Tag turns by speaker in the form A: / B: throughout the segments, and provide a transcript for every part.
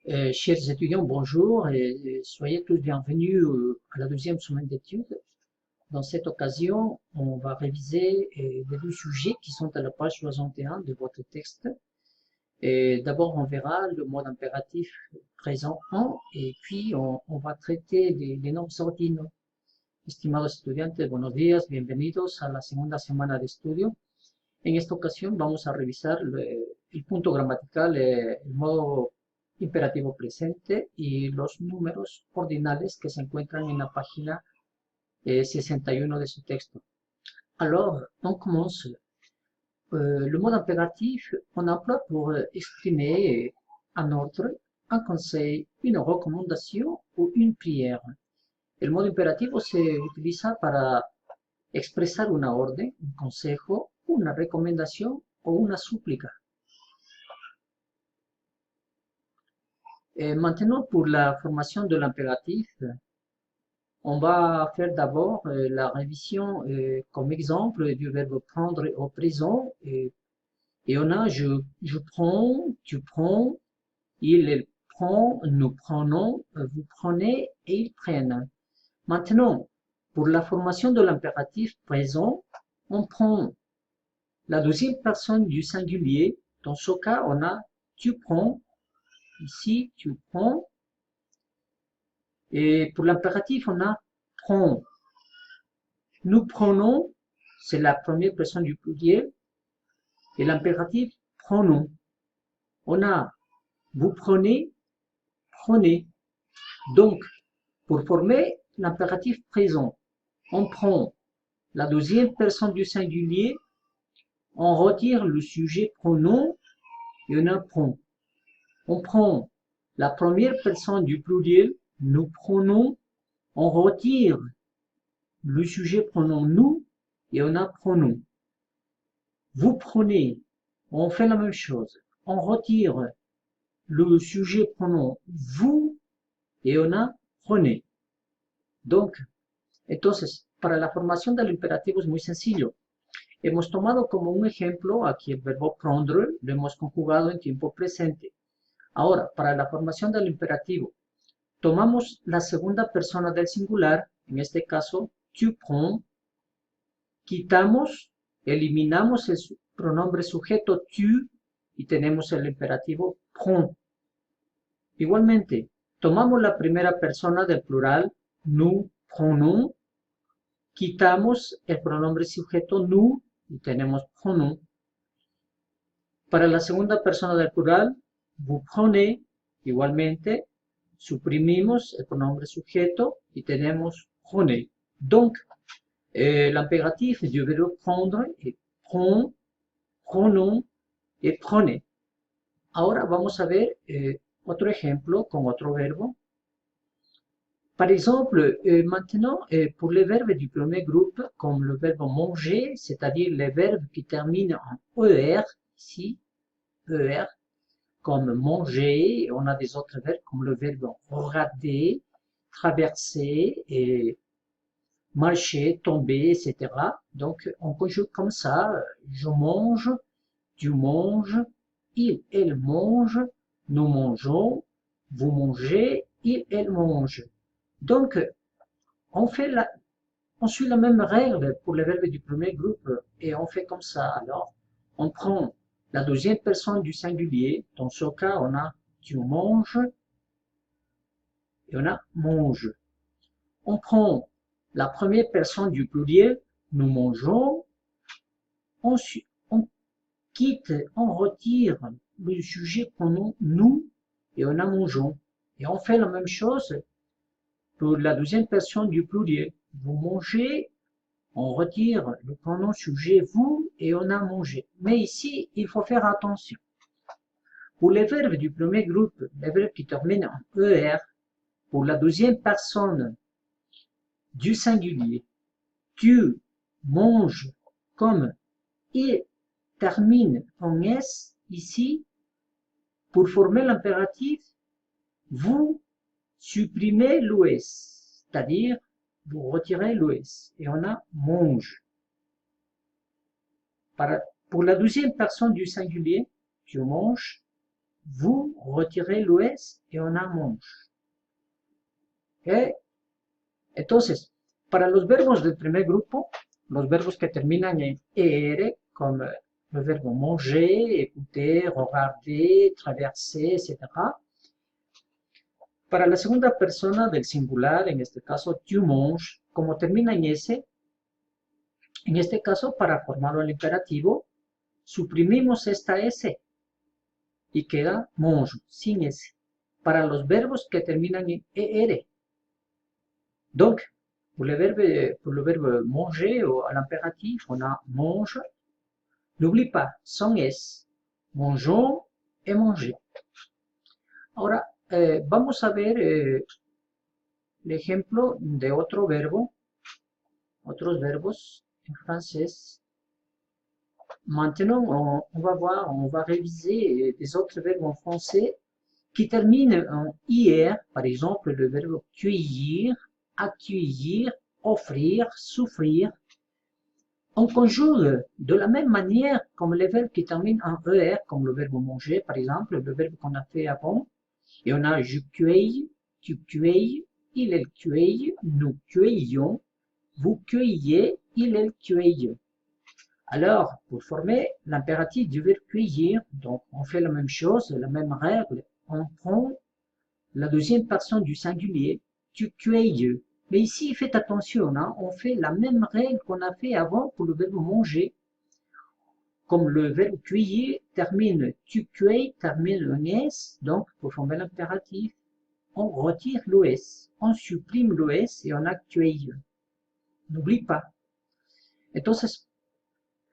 A: Chers étudiants, bonjour et soyez tous bienvenus à la deuxième semaine d'études. Dans cette occasion, on va réviser les deux sujets qui sont à la page 61 de votre texte. Et d'abord, on verra le mode impératif présent en et puis on va traiter les nombres ordinaux. Estimados estudiantes, buenos días, bienvenidos a la segunda semana de estudio. En esta ocasión vamos a revisar el punto gramatical, el modo imperativo presente y los números ordinales que se encuentran en la página 61 de su texto. Alors, on commence. Le mode impératif, on emploie pour exprimer un ordre, un conseil, une recommandation ou une prière. El modo imperativo se utiliza para expresar una orden, un consejo, una recomendación o una súplica. Maintenant, pour la formation de l'impératif, on va faire d'abord la révision comme exemple du verbe prendre au présent. Et on a je prends, tu prends, il elle prend, nous prenons, vous prenez et ils prennent. Maintenant, pour la formation de l'impératif présent, on prend la deuxième personne du singulier. Dans ce cas, on a tu prends. Ici, tu prends. Et pour l'impératif, on a prends. Nous prenons, c'est la première personne du pluriel. Et l'impératif, prenons. On a vous prenez, prenez. Donc, pour former l'impératif présent, on prend la deuxième personne du singulier, on retire le sujet pronom et on a prend. On prend la première personne du pluriel, nous prenons, on retire le sujet pronom nous et on a pronom. Vous prenez, on fait la même chose. On retire le sujet pronom vous et on a prenez. Donc, entonces, para la formación del imperativo es muy sencillo. Hemos tomado como un ejemplo aquí el verbo prendre, lo hemos conjugado en tiempo presente. Ahora, para la formación del imperativo, tomamos la segunda persona del singular, en este caso, tu prends, quitamos, eliminamos el pronombre sujeto tu y tenemos el imperativo prends. Igualmente, tomamos la primera persona del plural, nous prenons, quitamos el pronombre sujeto nous y tenemos prenons. Para la segunda persona del plural, vous prenez, igualmente, suprimimos el pronombre sujeto y tenemos prenez. Donc, l'impératif du verbe prendre est prend, prenons et prenez. Ahora vamos a ver otro ejemplo con otro verbo. Par exemple, maintenant, pour les verbes du premier groupe, comme le verbe manger, c'est-à-dire les verbes qui terminent en ER, ici, ER, comme manger, on a des autres verbes comme le verbe regarder, traverser, et marcher, tomber, etc. Donc, on conjugue comme ça, je mange, tu manges, il, elle mange, nous mangeons, vous mangez, il, elle mange. Donc, on suit la même règle pour les verbes du premier groupe et on fait comme ça. Alors, on prend la deuxième personne du singulier. Dans ce cas, on a tu manges et on a mange. On prend la première personne du pluriel, nous mangeons. Ensuite, on quitte, on retire le sujet pronom nous et on a mangeons. Et on fait la même chose pour la deuxième personne du pluriel. Vous mangez, on retire le pronom sujet vous et on a mangé. Mais ici, il faut faire attention. Pour les verbes du premier groupe, les verbes qui terminent en ER, pour la deuxième personne du singulier, tu manges comme il termine en S ici, pour former l'impératif, vous supprimez l'OS, c'est-à-dire vous retirez l'OS et on a mange. Pour la deuxième personne du singulier, tu manges, vous retirez l'OS et on a mange. ¿Okay? Entonces, para los verbos del primer grupo, los verbos que terminan en ER, como el verbo manger, écouter, regarder, traverser, etc. Para la segunda persona del singular, en este caso tu manges, como termina en S, en este caso, para formarlo el imperativo, suprimimos esta S y queda mange, sin S. Para los verbos que terminan en ER. Donc, pour le verbe manger à l'impératif, on a mange. N'oublie pas, sans S, mangeons et manger. Ahora, vamos a ver el ejemplo de otro verbo, otros verbos en francés. Maintenant, on va voir, on va réviser des autres verbes en français qui terminent en IR, par exemple le verbe cueillir, accueillir, offrir, souffrir. On conjugue de la même manière comme les verbes qui terminent en ER, comme le verbe manger, par exemple, le verbe qu'on a fait avant. Et on a je cueille, tu cueilles, il cueille, nous cueillons, vous cueillez, il cueille. Alors, pour former l'impératif du verbe cueillir, donc on fait la même chose, la même règle. On prend la deuxième personne du singulier, tu cueilles. Mais ici, faites attention, hein, on fait la même règle qu'on a fait avant pour le verbe manger. Comme le verbe cueillir termine tu cueilles, termine en S, donc pour former l'impératif, on retire l'OS, on supprime l'OS et on a cueille. N'oublie pas. Entonces,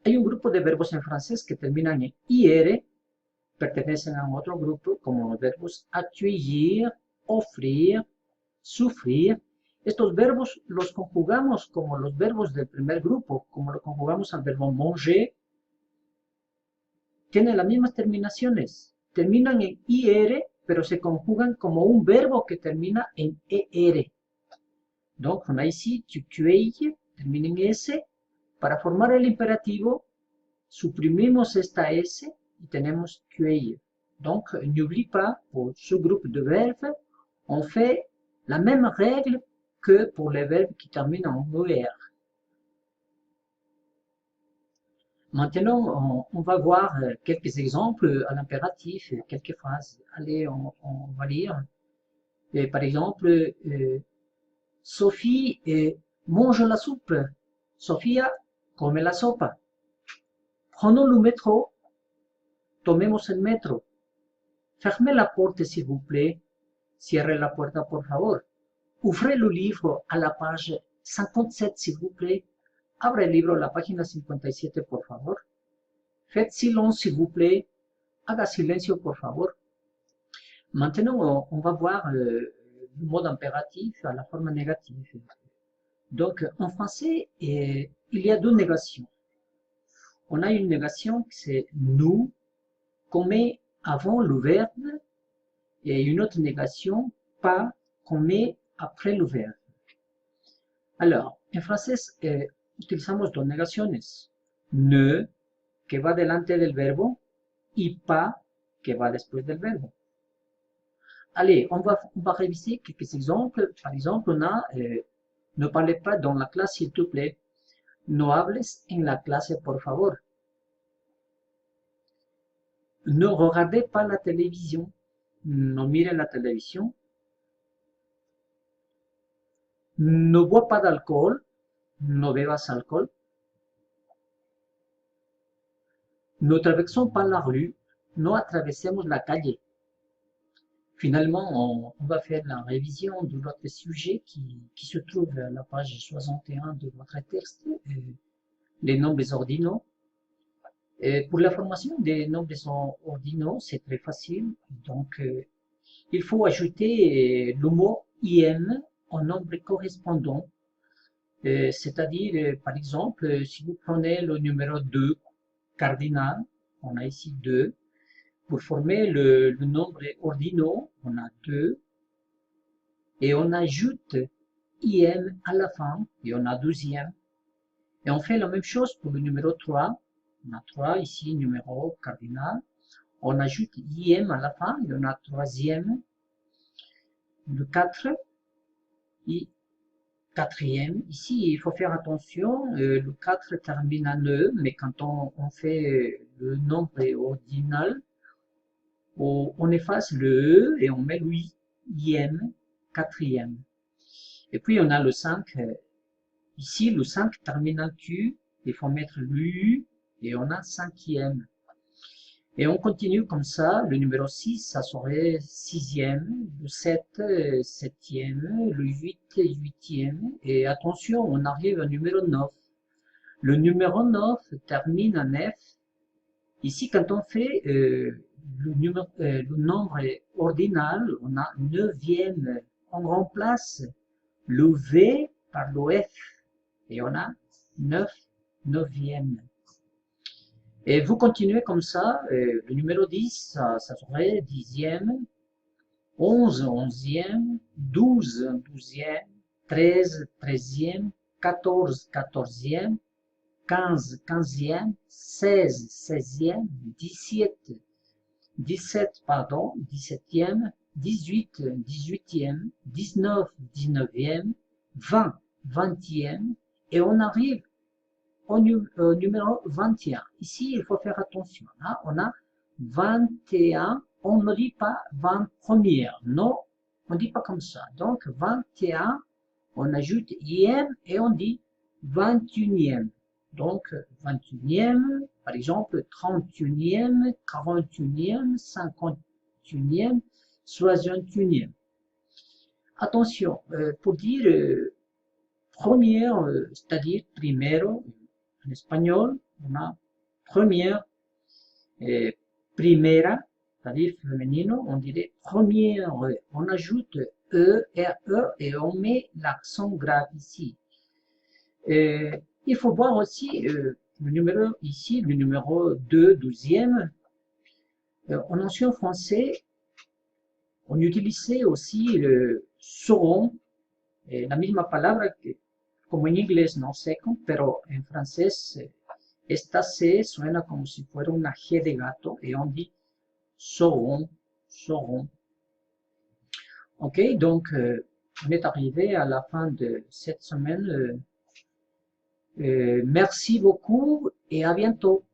A: hay un grupo de verbos en francés que terminan en IR, pertenecen a otro grupo como los verbos accueillir, offrir, sufrir. Estos verbos los conjugamos como los verbos del primer grupo, como lo conjugamos al verbo manger. Tienen las mismas terminaciones. Terminan en IR, pero se conjugan como un verbo que termina en ER. Donc, on a ici tu cueilles, termina en S. Para formar el imperativo, suprimimos esta S y tenemos cueille. Donc, n'oublie pas, pour ce groupe de verbes, on fait la même règle que pour les verbes qui terminent en ER. Maintenant, on va voir quelques exemples à l'impératif, quelques phrases. Allez, on va lire. Et par exemple, Sophie mange la soupe. Sofía come la sopa. Prenons le métro. Tomemos el metro. Fermez la porte, s'il vous plaît. Cierre la puerta, por favor. Ouvrez le livre à la page 57, s'il vous plaît. Abre el libro a la página 57, por favor. Faites silence, s'il vous plaît. Haga silencio, por favor. Maintenant, on va voir le mode impératif à la forme négative. Donc, en français, il y a deux négations. On a une négation, c'est nous, qu'on met avant le verbe, et une autre négation, pas, qu'on met après le verbe. Alors, en français, utilizamos dos negaciones. Ne, que va delante del verbo, y pas, que va después del verbo. Allez, on va réviser quelques exemples. Par exemple, on a ne parlez pas dans la classe, s'il te plaît. No hables en la clase, por favor. Ne regardez pas la télévision. No mire la télévision. Ne bois pas d'alcool. No bebas alcohol. Ne traversons pas la rue. No atravesemos la calle. Finalement, on va faire la révision de notre sujet qui se trouve à la page 61 de votre texte, les nombres ordinaux. Et pour la formation des nombres ordinaux, c'est très facile. Donc, il faut ajouter le mot IM au nombre correspondant. C'est-à-dire, par exemple, si vous prenez le numéro 2 cardinal, on a ici 2. Pour former le nombre ordinaux, on a 2. Et on ajoute IM à la fin, et on a 12e. Et on fait la même chose pour le numéro 3. On a 3 ici, numéro cardinal. on ajoute IM à la fin, il y en a troisième, le 4, et quatrième. Ici, il faut faire attention, le 4 termine en E, mais quand on fait le nombre ordinal, on efface le E et on met le IM, quatrième. Et puis on a le 5, ici le 5 termine en Q, il faut mettre l'U et on a cinquième. Et on continue comme ça, le numéro 6, ça serait sixième, le 7, septième, le 8, huitième, et attention, on arrive au numéro 9. Le numéro 9 termine en F. Ici, quand on fait le nombre ordinal, on a neuvième, on remplace le V par le F, et on a 9, neuvième. Et vous continuez comme ça, le numéro 10, ça serait dixième, 11, onzième, 12, douzième, 13, treizième, 14, quatorzième, 15, quinzième, 16, seizième, 17, 17, pardon, 17e, 18, 18e, 19, 19e, 20, 20e, et on arrive au numéro 21. Ici, il faut faire attention. Hein? On a 21, on ne dit pas 20 premières. Non, on ne dit pas comme ça. Donc, 21, on ajoute IM et on dit 21e. Donc, 21e, par exemple, 31e, 41e, 51e, 61e. Attention, pour dire première, c'est-à-dire primero, en espagnol, on a première, primera, c'est-à-dire féminino, on dirait première, on ajoute E, R-E et on met l'accent grave ici. Il faut voir aussi le numéro ici, le numéro 2, 12e. En ancien français, on utilisait aussi le seront, la misma palabra que como en inglés no sé, pero en francés esta C suena como si fuera una G de gato y on dit seront, seront. Ok, donc on est arrivé à la fin de cette semaine. Merci beaucoup et à bientôt.